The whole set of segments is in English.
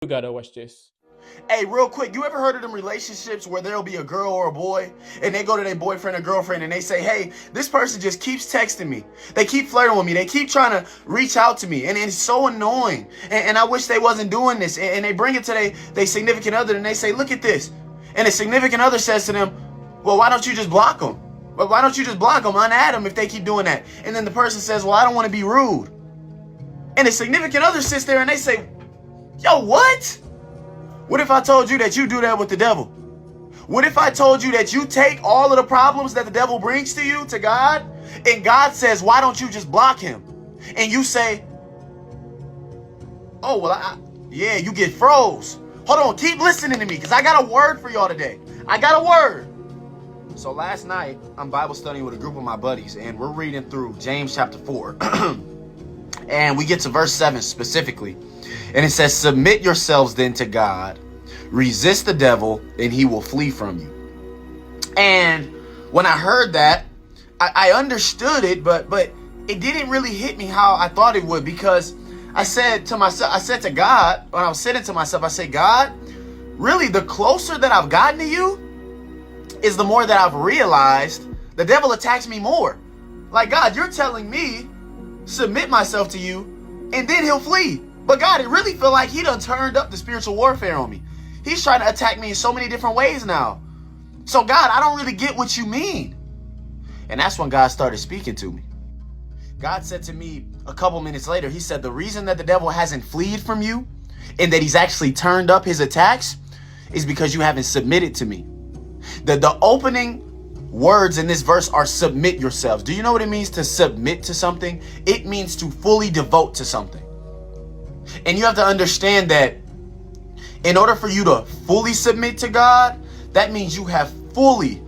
You gotta watch this. Hey, real quick, you ever heard of them relationships where there'll be a girl or a boy and they go to their boyfriend or girlfriend and they say, hey, this person just keeps texting me. They keep flirting with me. They keep trying to reach out to me. And it's so annoying. And I wish they wasn't doing this. And they bring it to their significant other and they say, look at this. And the significant other says to them, well, why don't you just block them? Why don't you just block them, unadd them if they keep doing that? And then the person says, well, I don't want to be rude. And the significant other sits there and they say, yo, what? What if I told you that you do that with the devil? What if I told you that you take all of the problems that the devil brings to you to God, and God says, why don't you just block him? And you say, oh, well, yeah, you get froze. Hold on, keep listening to me, because I got a word for y'all today. I got a word. So last night, I'm Bible studying with a group of my buddies, and we're reading through James chapter 4. And we get to verse 7 specifically. And it says, submit yourselves then to God, resist the devil, and he will flee from you. And when I heard that, I understood it, but it didn't really hit me how I thought it would, because I said to God, when I was sitting to myself, I said, God, really the closer that I've gotten to you is the more that I've realized the devil attacks me more. Like, God, you're telling me, submit myself to you, and then he'll flee. But God, it really feel like he done turned up the spiritual warfare on me. He's trying to attack me in so many different ways now. So God, I don't really get what you mean. And that's when God started speaking to me. God said to me a couple minutes later, he said, the reason that the devil hasn't fled from you and that he's actually turned up his attacks is because you haven't submitted to me. The opening words in this verse are submit yourselves. Do you know what it means to submit to something? It means to fully devote to something. And you have to understand that in order for you to fully submit to God, that means you have fully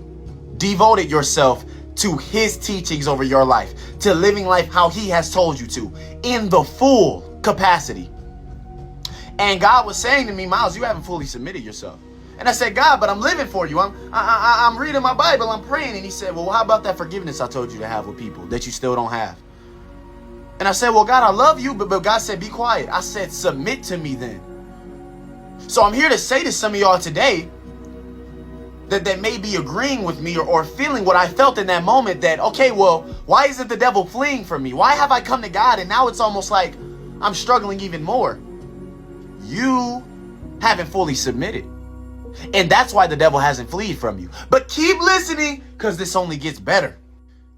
devoted yourself to his teachings over your life, to living life how he has told you to, in the full capacity. And God was saying to me, Miles, you haven't fully submitted yourself. And I said, God, but I'm living for you. I'm reading my Bible, I'm praying. And he said, well, how about that forgiveness I told you to have with people that you still don't have? And I said, well, God, I love you. But God said, be quiet. I said, submit to me then. So I'm here to say to some of y'all today that may be agreeing with me or feeling what I felt in that moment, that, okay, well, why isn't the devil fleeing from me? Why have I come to God and now it's almost like I'm struggling even more? You haven't fully submitted. And that's why the devil hasn't fled from you. But keep listening, because this only gets better.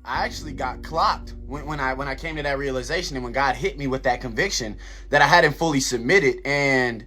I actually got clocked when I came to that realization, and when God hit me with that conviction that I hadn't fully submitted. And